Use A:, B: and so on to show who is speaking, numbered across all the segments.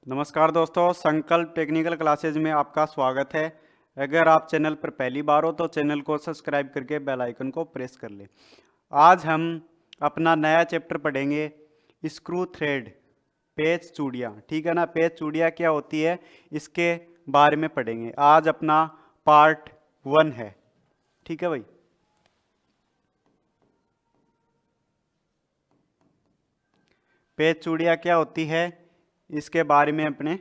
A: नमस्कार दोस्तों, संकल्प टेक्निकल क्लासेज में आपका स्वागत है। अगर आप चैनल पर पहली बार हो तो चैनल को सब्सक्राइब करके बेल आइकन को प्रेस कर लें। आज हम अपना नया चैप्टर पढ़ेंगे, स्क्रू थ्रेड, पेच चूड़ियाँ। ठीक है ना, पेच चूड़ियाँ क्या होती है इसके बारे में पढ़ेंगे। आज अपना पार्ट 1 है। ठीक है भाई। पेच चूड़ियाँ क्या होती है इसके बारे में अपने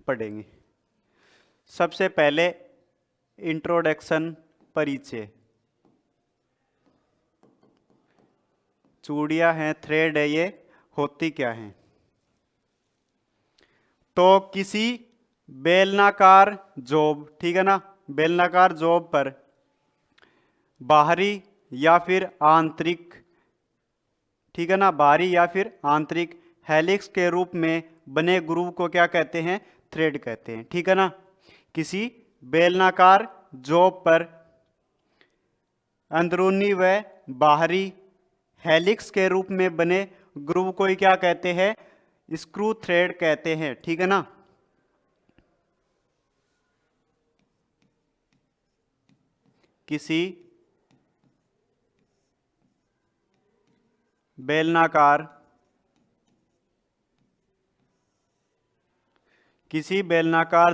A: पढ़ेंगे। सबसे पहले इंट्रोडक्शन, परिचय। चूड़ियाँ हैं, थ्रेड है, ये होती क्या हैं? तो किसी बेलनाकार जॉब, ठीक है ना, बेलनाकार जॉब पर बाहरी या फिर आंतरिक, ठीक है ना, बाहरी या फिर आंतरिक हेलिक्स के रूप में बने ग्रूव को क्या कहते हैं? थ्रेड कहते हैं। ठीक है ना, किसी बेलनाकार जॉब पर अंदरूनी व बाहरी हेलिक्स के रूप में बने ग्रूव को ही क्या कहते हैं? स्क्रू थ्रेड कहते हैं। ठीक है ना, किसी बेलनाकार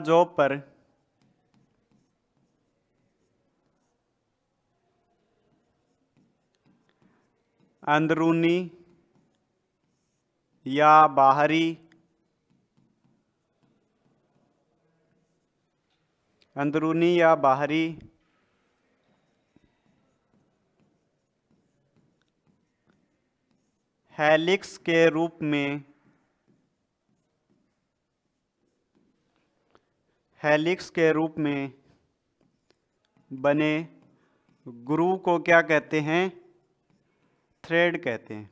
A: जॉब पर अंदरूनी या बाहरी हेलिक्स के रूप में बने ग्रूव को क्या कहते हैं? थ्रेड कहते हैं।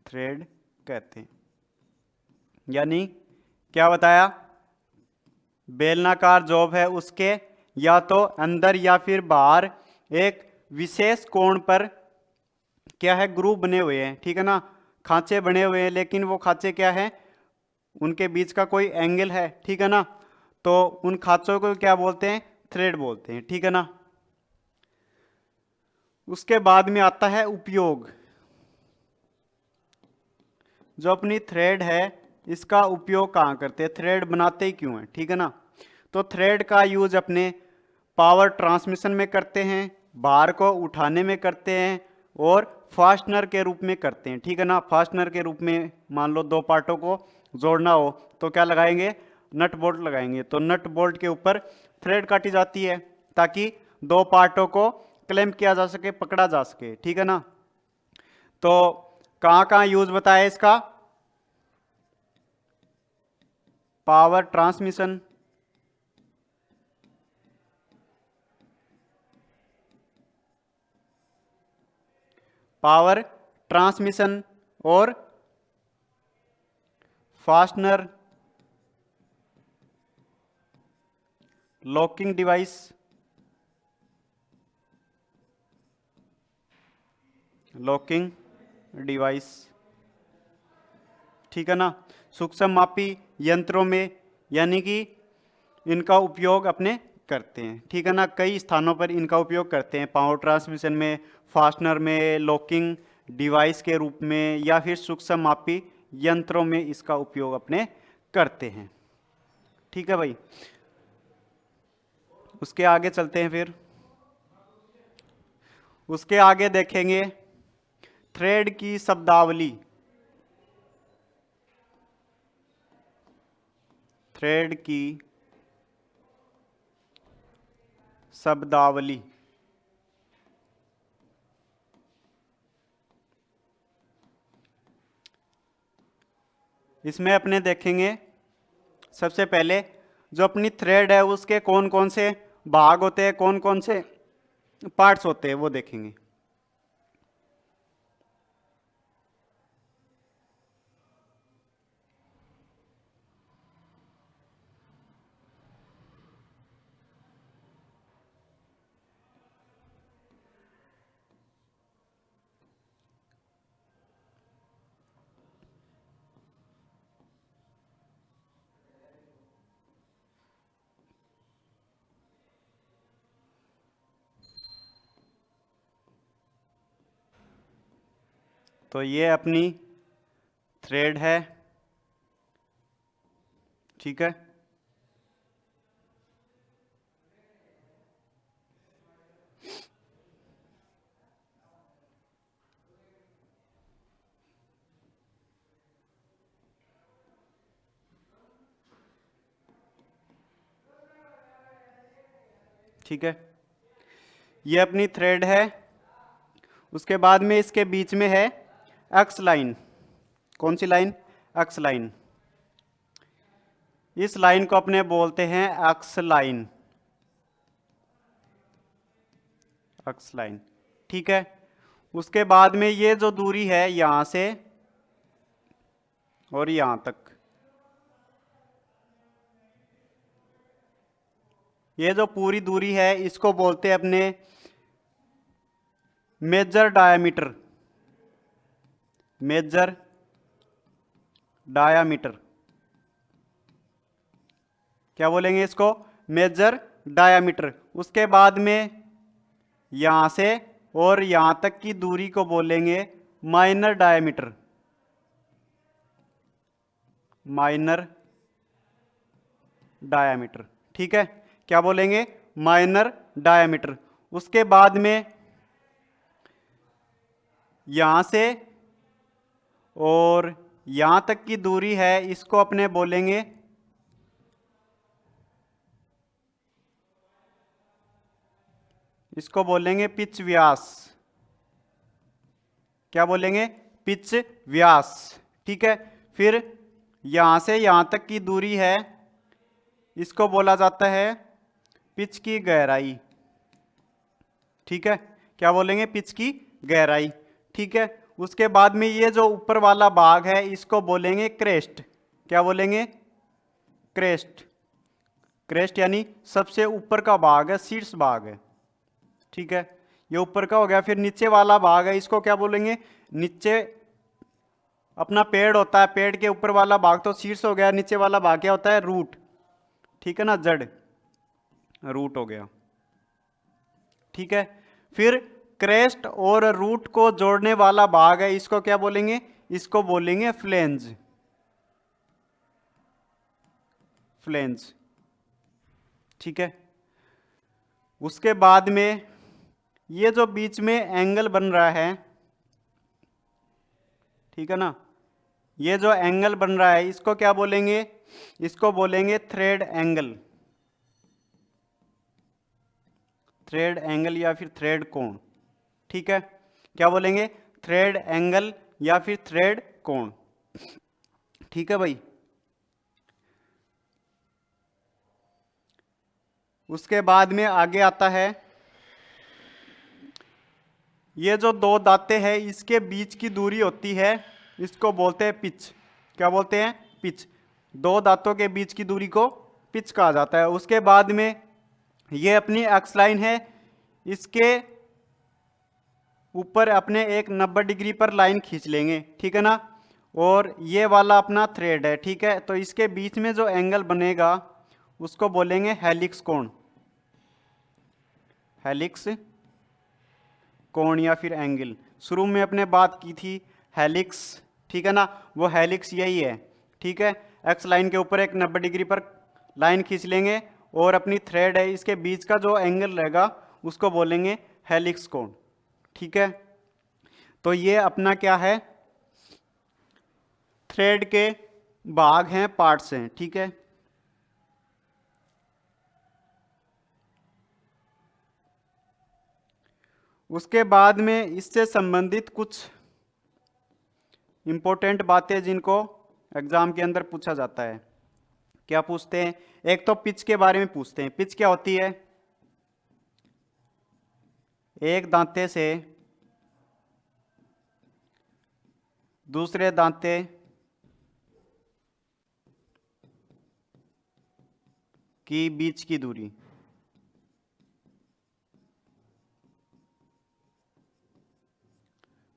A: थ्रेड कहते हैं। यानी क्या बताया? बेलनाकार जॉब है, उसके या तो अंदर या फिर बाहर एक विशेष कोण पर क्या है? ग्रूव बने हुए हैं। ठीक है ना, खांचे बने हुए हैं, लेकिन वो खांचे क्या है? उनके बीच का कोई एंगल है। ठीक है ना, तो उन खांचों को क्या बोलते हैं? थ्रेड बोलते हैं। ठीक है ना, उसके बाद में आता है उपयोग। जो अपनी थ्रेड है इसका उपयोग कहाँ करते हैं? थ्रेड बनाते ही क्यों हैं? ठीक है ना, तो थ्रेड का यूज अपने पावर ट्रांसमिशन में करते हैं, भार को उठाने में करते हैं और फास्टनर के रूप में करते हैं। ठीक है ना, फास्टनर के रूप में मान लो दो पार्टों को जोड़ना हो तो क्या लगाएंगे? नट बोल्ट लगाएंगे। तो नट बोल्ट के ऊपर थ्रेड काटी जाती है ताकि दो पार्टों को क्लैंप किया जा सके, पकड़ा जा सके। ठीक है ना, तो कहाँ कहाँ यूज बताया इसका? पावर ट्रांसमिशन, और फास्टनर लॉकिंग डिवाइस। ठीक है ना, सूक्ष्म मापी यंत्रों में, यानी कि इनका उपयोग अपने करते हैं। ठीक है ना, कई स्थानों पर इनका उपयोग करते हैं, पावर ट्रांसमिशन में, फास्टनर में, लॉकिंग डिवाइस के रूप में, या फिर सूक्ष्म मापी यंत्रों में इसका उपयोग अपने करते हैं। ठीक है भाई, उसके आगे चलते हैं। फिर उसके आगे देखेंगे थ्रेड की शब्दावली। थ्रेड की शब्दावली, इसमें अपने देखेंगे सबसे पहले जो अपनी थ्रेड है उसके कौन कौन से भाग होते हैं, कौन कौन से पार्ट्स होते हैं, वो देखेंगे। तो ये अपनी थ्रेड है, ठीक है। ठीक है, ये अपनी थ्रेड है। उसके बाद में इसके बीच में है एक्स लाइन। कौन सी लाइन? X line. इस लाइन को अपने बोलते हैं एक्स लाइन, एक्स लाइन, ठीक है। उसके बाद में ये जो दूरी है यहां से और यहां तक, ये जो पूरी दूरी है इसको बोलते हैं अपने मेजर डायामीटर, मेजर डायामीटर। क्या बोलेंगे इसको? Major diameter. उसके बाद में यहां से और यहां तक की दूरी को बोलेंगे माइनर डायामीटर, माइनर डायामीटर, ठीक है। क्या बोलेंगे? Minor diameter. उसके बाद में यहां से और यहां तक की दूरी है इसको अपने बोलेंगे पिच व्यास। क्या बोलेंगे? पिच व्यास, ठीक है। फिर यहां से यहां तक की दूरी है इसको बोला जाता है पिच की गहराई, ठीक है। क्या बोलेंगे? पिच की गहराई, ठीक है। उसके बाद में ये जो ऊपर वाला भाग है इसको बोलेंगे क्रेस्ट। क्या बोलेंगे? क्रेस्ट। क्रेस्ट यानी सबसे ऊपर का भाग है, शीर्ष भाग है, ठीक है। ये ऊपर का हो गया। फिर नीचे वाला भाग है इसको क्या बोलेंगे? नीचे अपना पेड़ होता है, पेड़ के ऊपर वाला भाग तो शीर्ष हो गया, नीचे वाला भाग क्या होता है? रूट, ठीक है ना, जड़, रूट हो गया, ठीक है। फिर क्रेस्ट और रूट को जोड़ने वाला भाग है इसको क्या बोलेंगे? इसको बोलेंगे फ्लेंज, फ्लेंज, ठीक है। उसके बाद में ये जो बीच में एंगल बन रहा है, ठीक है ना, ये जो एंगल बन रहा है इसको क्या बोलेंगे? इसको बोलेंगे थ्रेड एंगल, थ्रेड एंगल या फिर थ्रेड कोण, ठीक है। क्या बोलेंगे? थ्रेड एंगल या फिर थ्रेड कोण, ठीक है भाई। उसके बाद में आगे आता है ये जो दो दांते हैं इसके बीच की दूरी होती है इसको बोलते हैं पिच। क्या बोलते हैं? पिच। दो दांतों के बीच की दूरी को पिच कहा जाता है। उसके बाद में ये अपनी एक्स लाइन है, इसके ऊपर अपने एक 90 डिग्री पर लाइन खींच लेंगे, ठीक है ना। और ये वाला अपना थ्रेड है, ठीक है। तो इसके बीच में जो एंगल बनेगा उसको बोलेंगे हेलिक्स कोण, हेलिक्स कोण या फिर एंगल। शुरू में अपने बात की थी हेलिक्स, ठीक है ना, वो हेलिक्स यही है, ठीक है। एक्स लाइन के ऊपर एक 90 डिग्री पर लाइन खींच लेंगे और अपनी थ्रेड है इसके बीच का जो एंगल रहेगा उसको बोलेंगे हेलिक्स कोण, ठीक है। तो ये अपना क्या है? थ्रेड के भाग हैं, पार्ट्स हैं, ठीक है। उसके बाद में इससे संबंधित कुछ इंपॉर्टेंट बातें जिनको एग्जाम के अंदर पूछा जाता है। क्या पूछते हैं? एक तो पिच के बारे में पूछते हैं। पिच क्या होती है? एक दांते से दूसरे दांते की बीच की दूरी,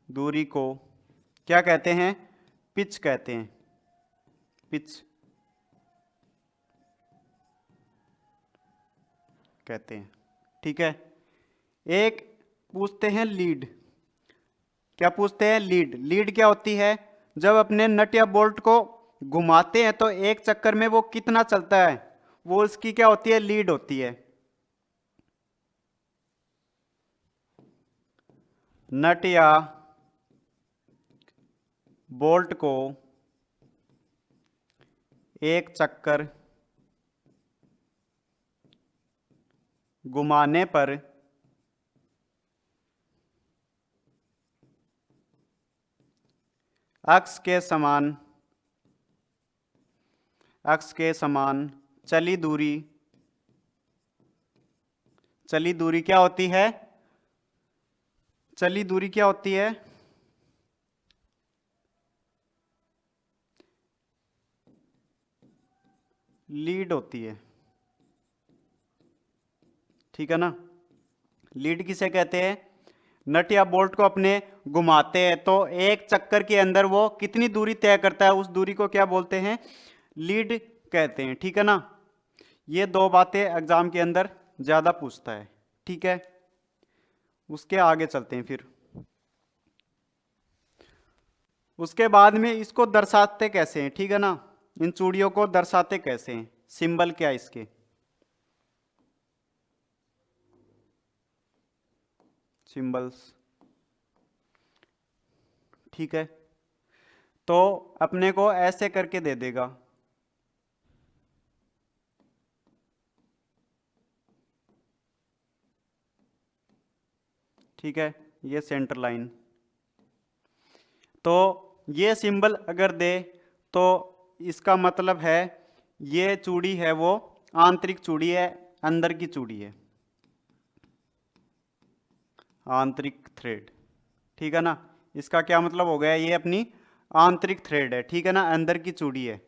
A: दूरी को क्या कहते हैं? पिच कहते हैं, पिच कहते हैं, ठीक है। एक पूछते हैं लीड। क्या पूछते हैं? लीड। लीड क्या होती है? जब अपने नट या बोल्ट को घुमाते हैं तो एक चक्कर में वो कितना चलता है, वो इसकी क्या होती है? लीड होती है। नट या बोल्ट को एक चक्कर घुमाने पर अक्ष के समान चली दूरी क्या होती है? चली दूरी क्या होती है? लीड होती है। ठीक है ना? लीड किसे कहते हैं? नट या बोल्ट को अपने घुमाते हैं तो एक चक्कर के अंदर वो कितनी दूरी तय करता है, उस दूरी को क्या बोलते हैं? लीड कहते हैं। ठीक है ना? ये दो बातें एग्जाम के अंदर ज्यादा पूछता है। ठीक है, उसके आगे चलते हैं फिर। उसके बाद में इसको दर्शाते कैसे हैं? ठीक है ना? इन चूड़ियों को दर्शाते कैसे हैं? सिंबल क्या है इसके? सिंबल्स। ठीक है, तो अपने को ऐसे करके दे देगा। ठीक है, ये सेंटर लाइन। तो ये सिंबल अगर दे तो इसका मतलब है ये चूड़ी है वो आंतरिक चूड़ी है, अंदर की चूड़ी है, आंतरिक थ्रेड। ठीक है ना? इसका क्या मतलब हो गया? ये अपनी आंतरिक थ्रेड है। ठीक है ना? अंदर की चूड़ी है।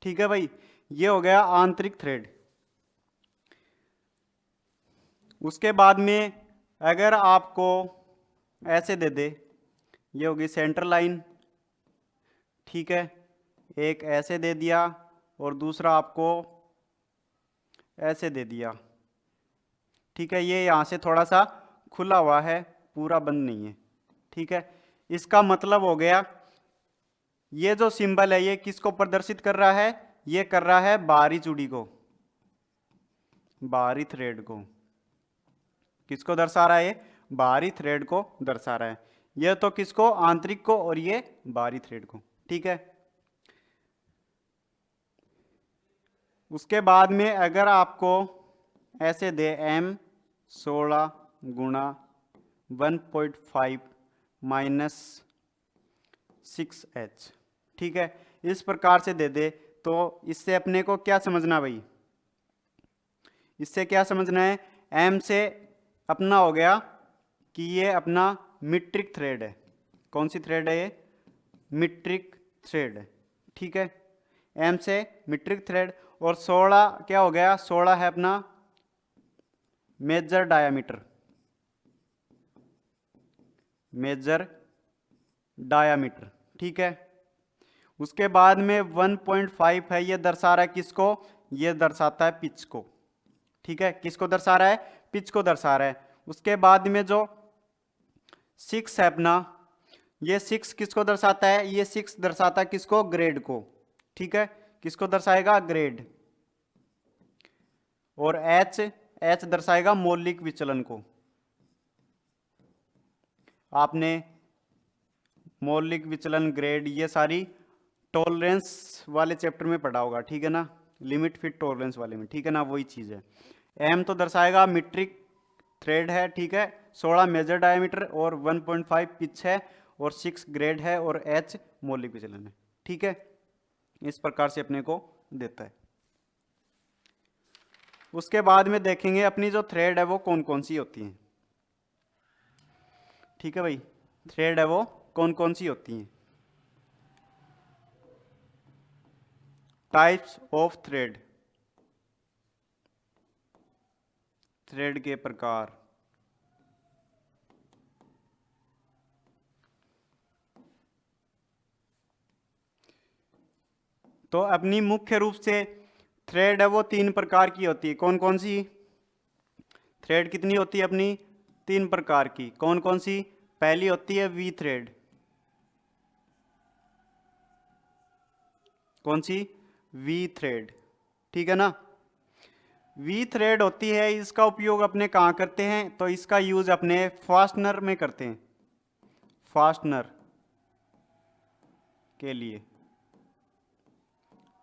A: ठीक है भाई, ये हो गया आंतरिक थ्रेड। उसके बाद में अगर आपको ऐसे दे दे, ये होगी सेंटर लाइन। ठीक है, एक ऐसे दे दिया और दूसरा आपको ऐसे दे दिया। ठीक है, ये यहाँ से थोड़ा सा खुला हुआ है, पूरा बंद नहीं है। ठीक है, इसका मतलब हो गया ये जो सिंबल है ये किसको प्रदर्शित कर रहा है? ये कर रहा है बाहरी चूड़ी को, बाहरी थ्रेड को। किसको दर्शा रहा है? ये बाहरी थ्रेड को दर्शा रहा है। ये तो किसको? आंतरिक को, और ये बाहरी थ्रेड को। ठीक है, उसके बाद में अगर आपको ऐसे दे M16 गुणा 1.5 माइनस 6H, ठीक है, इस प्रकार से दे दे तो इससे अपने को क्या समझना भाई? इससे क्या समझना है? M से अपना हो गया कि ये अपना मीट्रिक थ्रेड है। कौन सी थ्रेड है? ये मीट्रिक थ्रेड है। ठीक है, M से मीट्रिक थ्रेड। और 16 क्या हो गया? 16 है अपना मेजर डायामीटर, मेजर डायामीटर। ठीक है, उसके बाद में 1.5 है, ये दर्शा रहा है किसको? ये दर्शाता है पिच को। ठीक है, किसको दर्शा रहा है? पिच को दर्शा रहा है। उसके बाद में जो 6 है अपना, ये 6 किसको दर्शाता है? ये 6 दर्शाता है किसको? ग्रेड को। ठीक है, किसको दर्शाएगा? ग्रेड। और H दर्शाएगा मौलिक विचलन को। आपने मौलिक विचलन, ग्रेड, ये सारी टॉलरेंस वाले चैप्टर में पढ़ा होगा। ठीक है ना? लिमिट फिट टॉलरेंस वाले में। ठीक है ना? वही चीज है। M तो दर्शाएगा मीट्रिक थ्रेड है। ठीक है, 16 मेजर डायमीटर और 1.5 पिच है और 6 ग्रेड है और H मौलिक विचलन है। ठीक है, इस प्रकार से अपने को देता है। उसके बाद में देखेंगे अपनी जो थ्रेड है वो कौन कौन सी होती हैं। ठीक है भाई, थ्रेड है वो कौन कौन सी होती हैं? Types of thread. थ्रेड के प्रकार। तो अपनी मुख्य रूप से थ्रेड है वो 3 प्रकार की होती है। कौन कौन सी थ्रेड कितनी होती है अपनी? 3 प्रकार की। कौन कौन सी? पहली होती है वी थ्रेड। कौन सी? We thread. ठीक है ना। वी थ्रेड होती है, इसका उपयोग अपने कहाँ करते हैं? तो इसका यूज अपने फास्टनर में करते हैं, फास्टनर के लिए।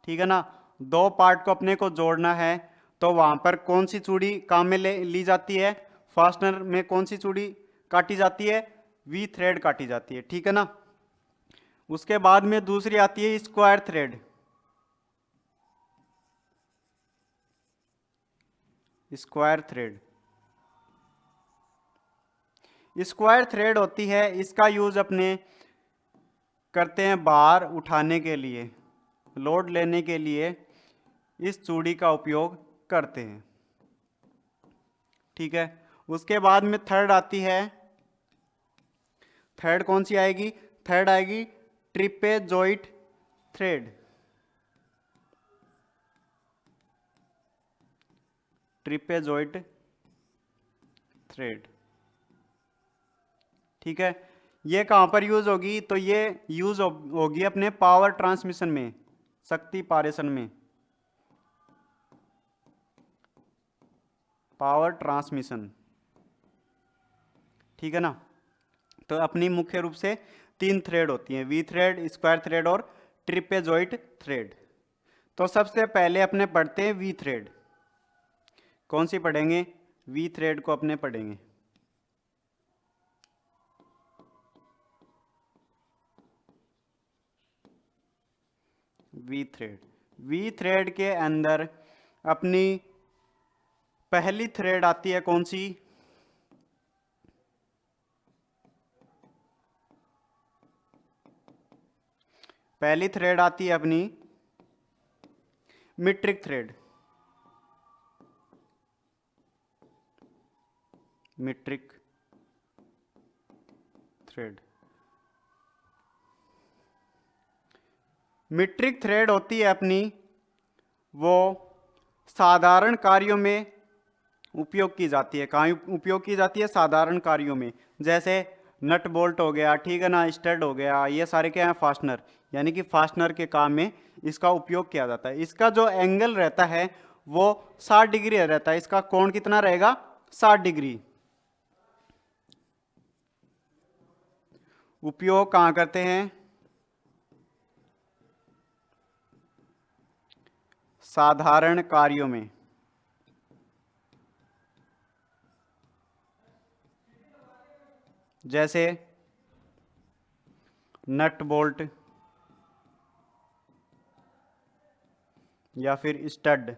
A: ठीक है ना। 2 पार्ट को अपने को जोड़ना है, तो वहां पर कौन सी चूड़ी काम में ली जाती है? फास्टनर में कौन सी चूड़ी काटी जाती है? वी थ्रेड काटी जाती है। ठीक है ना। उसके बाद में दूसरी आती है square thread. Square thread, square thread होती है, इसका यूज अपने करते हैं भार उठाने के लिए, लोड लेने के लिए इस चूड़ी का उपयोग करते हैं। ठीक है। उसके बाद में थर्ड आती है, थर्ड कौन सी आएगी? थर्ड आएगी ट्रिपेजॉइड थ्रेड। ट्रिपेजॉइड थ्रेड। ठीक है। ये कहां पर यूज होगी? तो ये यूज होगी अपने पावर ट्रांसमिशन में, शक्ति पारेषण में, पावर ट्रांसमिशन। ठीक है ना। तो अपनी मुख्य रूप से 3 थ्रेड होती हैं, वी थ्रेड, स्क्वायर थ्रेड और ट्रिपेजॉइड थ्रेड। तो सबसे पहले अपने पढ़ते हैं वी थ्रेड। कौन सी पढ़ेंगे? वी थ्रेड को अपने पढ़ेंगे। वी थ्रेड, वी थ्रेड के अंदर अपनी पहली थ्रेड आती है कौन सी? पहली थ्रेड आती है अपनी metric thread. Metric thread, metric thread होती है अपनी वो साधारण कार्यों में उपयोग की जाती है। कहाँ उपयोग की जाती है? साधारण कार्यों में, जैसे नट बोल्ट हो गया, ठीक है ना, स्टड हो गया, ये सारे क्या हैं? फास्टनर। यानी कि फास्टनर के काम में इसका उपयोग किया जाता है। इसका जो एंगल रहता है वो 60 डिग्री रहता है। इसका कोण कितना रहेगा? 60 डिग्री। उपयोग कहाँ करते हैं? साधारण कार्यों में, जैसे नट बोल्ट या फिर स्टड।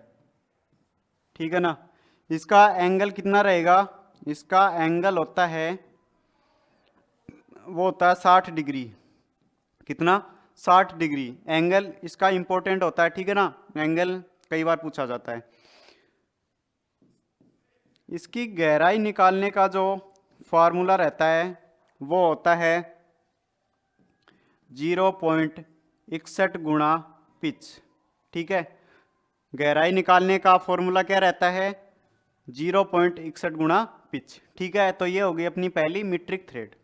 A: ठीक है ना। इसका एंगल कितना रहेगा? इसका एंगल होता है, वो होता है 60 डिग्री। कितना? 60 डिग्री एंगल इसका इंपॉर्टेंट होता है। ठीक है ना। एंगल कई बार पूछा जाता है। इसकी गहराई निकालने का जो फॉर्मूला रहता है वो होता है 0.61 गुणा पिच। ठीक है। गहराई निकालने का फॉर्मूला क्या रहता है? 0.61 गुणा पिच। ठीक है। तो ये होगी अपनी पहली मीट्रिक थ्रेड।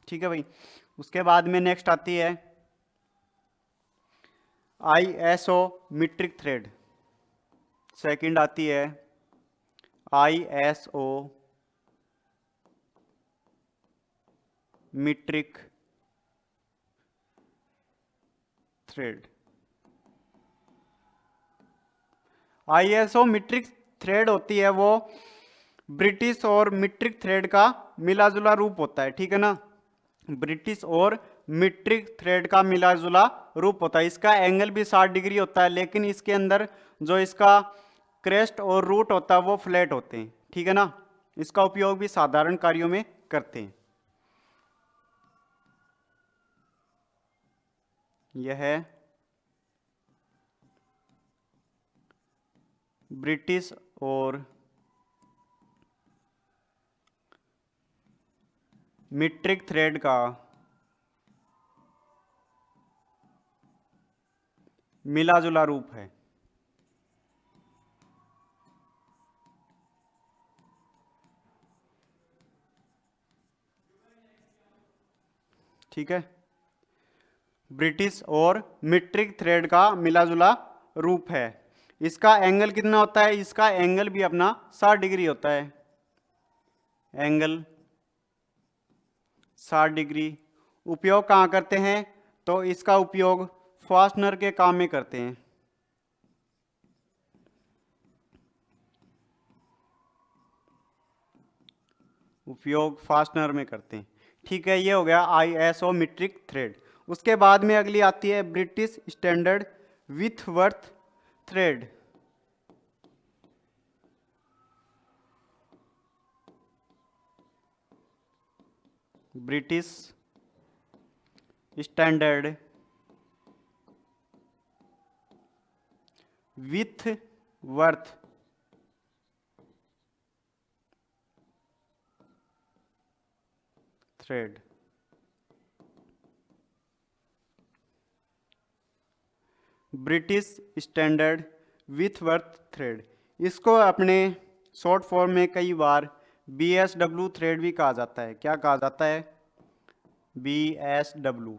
A: ठीक है भाई। उसके बाद में नेक्स्ट आती है ISO मीट्रिक थ्रेड। सेकंड आती है ISO metric thread. ISO metric thread होती है वो ब्रिटिश और मीट्रिक थ्रेड का मिलाजुला रूप होता है। ठीक है ना। ब्रिटिश और मीट्रिक थ्रेड का मिलाजुला रूप होता है। इसका एंगल भी 60 डिग्री होता है, लेकिन इसके अंदर जो इसका क्रेस्ट और रूट होता है वो फ्लैट होते हैं। ठीक है ना। इसका उपयोग भी साधारण कार्यों में करते हैं। यह है ब्रिटिश और मीट्रिक थ्रेड का मिला जुला रूप है। ठीक है, ब्रिटिश और मीट्रिक थ्रेड का मिला जुला रूप है। इसका एंगल कितना होता है? इसका एंगल भी अपना 60 डिग्री होता है। Angle 60 degree. उपयोग कहाँ करते हैं? तो इसका उपयोग फास्टनर के काम में करते हैं। उपयोग फास्टनर में करते हैं। ठीक है, ये हो गया आईएसओ मीट्रिक थ्रेड। उसके बाद में अगली आती है British standard Whitworth thread. British standard Whitworth thread. British standard Whitworth thread, इसको अपने शॉर्ट फॉर्म में कई बार BSW थ्रेड भी कहा जाता है। क्या कहा जाता है? BSW।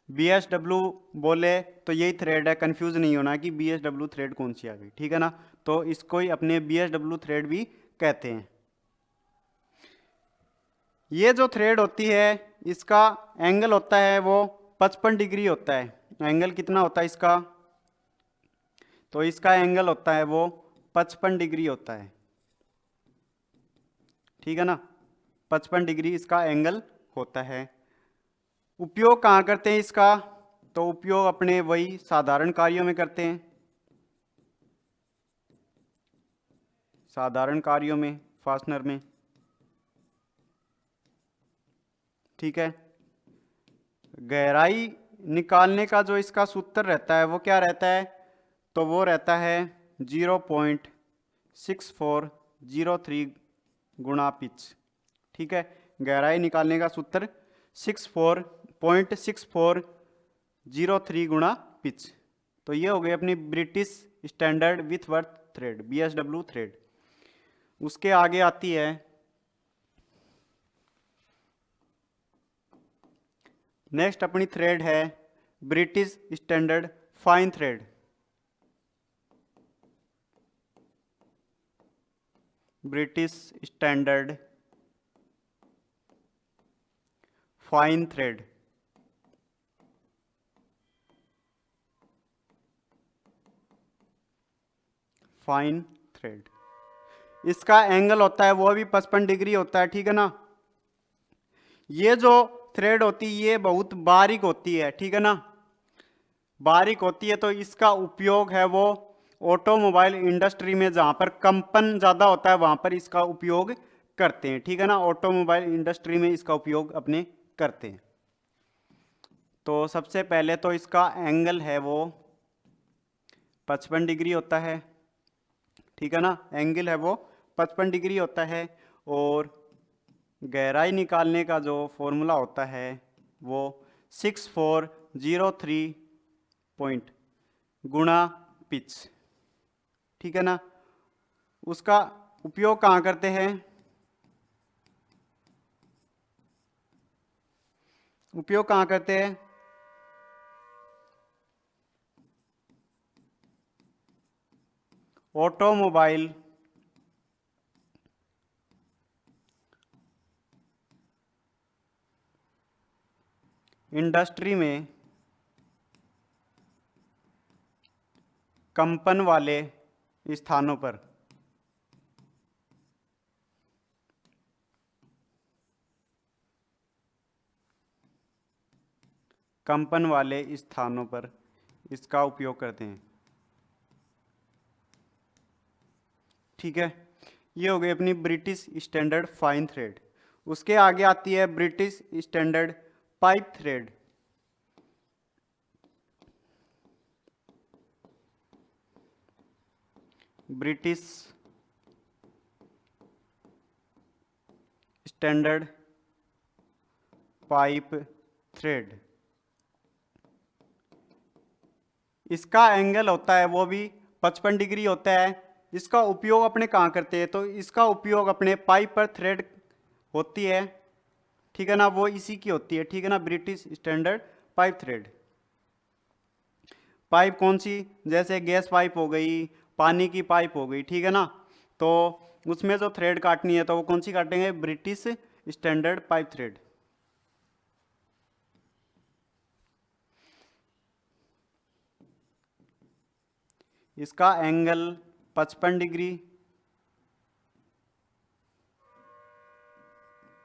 A: BSW बोले तो यही थ्रेड है, कंफ्यूज नहीं होना कि BSW थ्रेड कौन सी आ गई। ठीक है ना, तो इसको ही अपने BSW थ्रेड भी कहते हैं। ये जो थ्रेड होती है इसका एंगल होता है वो 55 डिग्री होता है। एंगल कितना होता है इसका? तो इसका एंगल होता है वो 55 डिग्री होता है। ठीक है ना, 55 डिग्री इसका एंगल होता है। उपयोग कहाँ करते हैं इसका? तो उपयोग अपने वही साधारण कार्यों में करते हैं। साधारण कार्यों में, फास्टनर में। ठीक है, गहराई निकालने का जो इसका सूत्र रहता है वो क्या रहता है? तो वो रहता है 0.6403 गुणा पिच। ठीक है, गहराई निकालने का सूत्र 0.6403 गुणा पिच। तो ये हो गई अपनी British standard Whitworth thread, BSW thread. उसके आगे आती है नेक्स्ट अपनी थ्रेड है British standard fine thread. British standard fine thread. Fine thread, इसका एंगल होता है वो भी 55 डिग्री होता है। ठीक है ना, ये जो थ्रेड होती है ये बहुत बारीक होती है। ठीक है ना, बारीक होती है, तो इसका उपयोग है वो ऑटोमोबाइल इंडस्ट्री में जहां पर कंपन ज्यादा होता है वहां पर इसका उपयोग करते हैं। ठीक है ना, ऑटोमोबाइल इंडस्ट्री में इसका उपयोग अपने करते हैं। तो सबसे पहले तो इसका एंगल है वो 55 डिग्री होता है। ठीक है ना, एंगल है वो 55 डिग्री होता है। और गहराई निकालने का जो फॉर्मूला होता है वो 6403 पॉइंट गुणा पिच। ठीक है ना, उसका उपयोग कहाँ करते हैं? उपयोग कहाँ करते हैं? ऑटोमोबाइल इंडस्ट्री में कंपन वाले स्थानों पर। कंपन वाले स्थानों पर इसका उपयोग करते हैं। ठीक है, ये हो गई अपनी ब्रिटिश स्टैंडर्ड फाइन थ्रेड। उसके आगे आती है British standard pipe thread. British standard pipe thread. इसका एंगल होता है वो भी 55 डिग्री होता है। इसका उपयोग अपने कहाँ करते हैं, तो इसका उपयोग अपने पाइप पर थ्रेड होती है, ठीक है ना, वो इसी की होती है, ठीक है ना, British standard pipe thread. Pipe कौन सी, जैसे गैस पाइप हो गई, पानी की पाइप हो गई, ठीक है ना, तो उसमें जो थ्रेड काटनी है तो वो कौन सी काटेंगे, ब्रिटिश स्टैंडर्ड पाइप थ्रेड। इसका एंगल 55 डिग्री,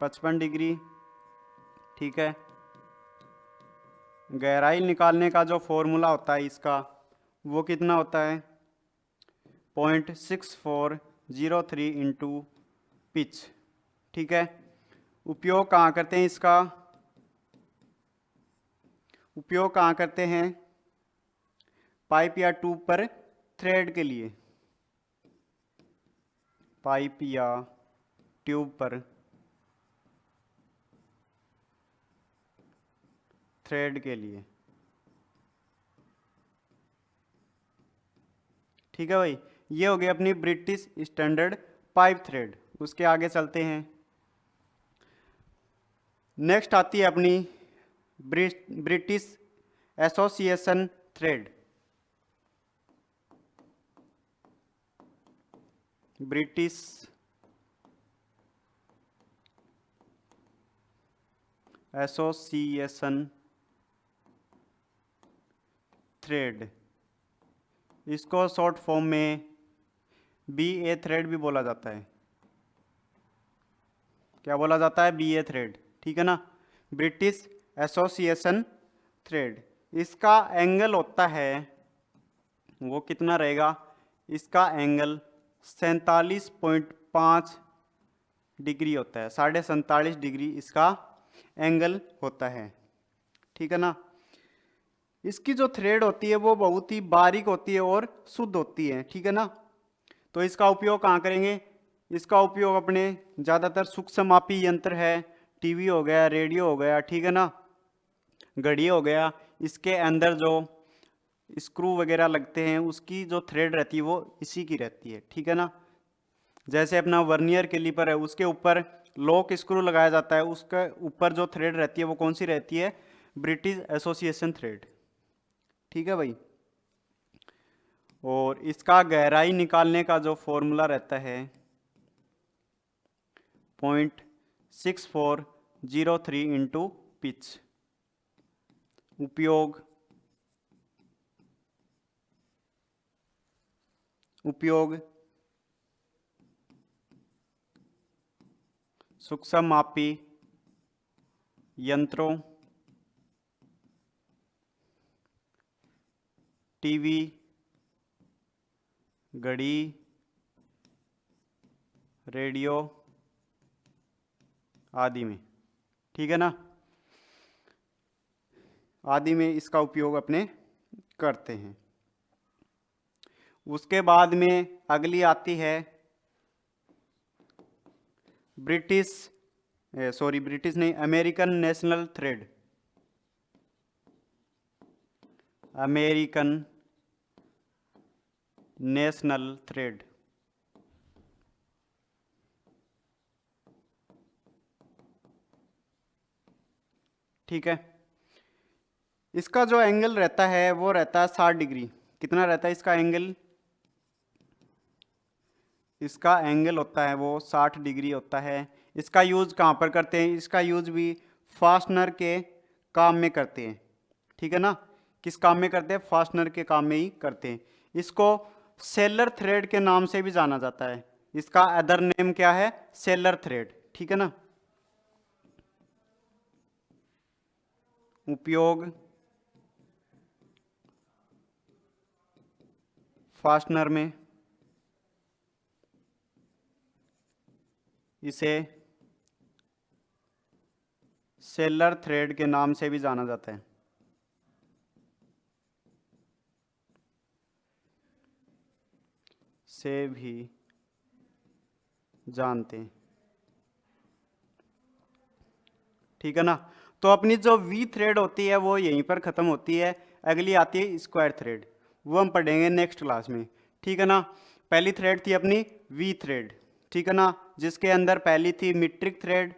A: 55 डिग्री, ठीक है। गहराई निकालने का जो फॉर्मूला होता है इसका, वो कितना होता है, 0.6403 इंटू पिच, ठीक है। उपयोग कहाँ करते हैं इसका, उपयोग कहाँ करते हैं, पाइप या ट्यूब पर थ्रेड के लिए, पाइप या ट्यूब पर थ्रेड के लिए, ठीक है भाई। ये हो गई अपनी ब्रिटिश स्टैंडर्ड पाइप थ्रेड। उसके आगे चलते हैं। नेक्स्ट आती है अपनी British association thread. British association thread, इसको शॉर्ट फॉर्म में BA थ्रेड भी बोला जाता है। क्या बोला जाता है, BA थ्रेड, ठीक है ना, ब्रिटिश एसोसिएशन थ्रेड। इसका एंगल होता है, वो कितना रहेगा, इसका एंगल 47.5 डिग्री होता है, 47.5 डिग्री इसका एंगल होता है, ठीक है ना। इसकी जो थ्रेड होती है वो बहुत ही बारीक होती है और शुद्ध होती है, ठीक है ना। तो इसका उपयोग कहाँ करेंगे, इसका उपयोग अपने ज़्यादातर सूक्ष्ममापी यंत्र है, टीवी हो गया, रेडियो हो गया, ठीक है ना, घड़ी हो गया, इसके अंदर जो स्क्रू वगैरह लगते हैं उसकी जो थ्रेड रहती है वो इसी की रहती है, ठीक है ना। जैसे अपना वर्नियर कैलीपर है, उसके ऊपर लॉक स्क्रू लगाया जाता है, उसके ऊपर जो थ्रेड रहती है वो कौन सी रहती है, ब्रिटिश एसोसिएशन थ्रेड, ठीक है भाई। और इसका गहराई निकालने का जो फॉर्मूला रहता है 0.6403 इंटू पिच। उपयोग सूक्ष्ममापी यंत्रों, टीवी, घड़ी, रेडियो आदि में, ठीक है ना, आदि में इसका उपयोग अपने करते हैं। उसके बाद में अगली आती है ब्रिटिश नहीं, American national thread. American national thread, ठीक है। इसका जो एंगल रहता है वो रहता है 60 डिग्री। कितना रहता है इसका एंगल, इसका एंगल होता है वो 60 डिग्री होता है। इसका यूज कहाँ पर करते हैं, इसका यूज भी फास्टनर के काम में करते हैं, ठीक है ना। किस काम में करते हैं, फास्टनर के काम में ही करते हैं। इसको सेलर थ्रेड के नाम से भी जाना जाता है। इसका अदर नेम क्या है, सेलर थ्रेड, ठीक है ना। उपयोग फास्टनर में, इसे सेलर थ्रेड के नाम से भी जाना जाता है, से भी जानते हैं, ठीक है ना। तो अपनी जो वी थ्रेड होती है वो यहीं पर ख़त्म होती है, अगली आती है स्क्वायर थ्रेड, वो हम पढ़ेंगे नेक्स्ट क्लास में, ठीक है ना। पहली थ्रेड थी अपनी वी थ्रेड, ठीक है ना, जिसके अंदर पहली थी मीट्रिक थ्रेड,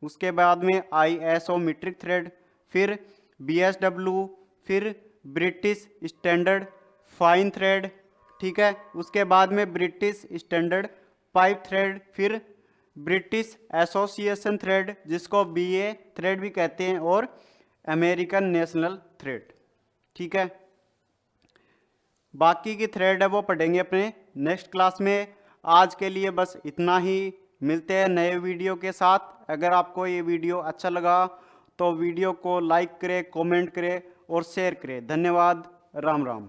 A: उसके बाद में ISO मीट्रिक थ्रेड, फिर BSW, फिर ब्रिटिश स्टैंडर्ड फाइन थ्रेड, ठीक है, उसके बाद में ब्रिटिश स्टैंडर्ड पाइप थ्रेड, फिर ब्रिटिश एसोसिएशन थ्रेड जिसको BA थ्रेड भी कहते हैं, और अमेरिकन नेशनल थ्रेड, ठीक है। बाकी की थ्रेड है वो पढ़ेंगे अपने नेक्स्ट क्लास में। आज के लिए बस इतना ही, मिलते हैं नए वीडियो के साथ। अगर आपको ये वीडियो अच्छा लगा तो वीडियो को लाइक करें, कमेंट करें और शेयर करें। धन्यवाद। राम राम।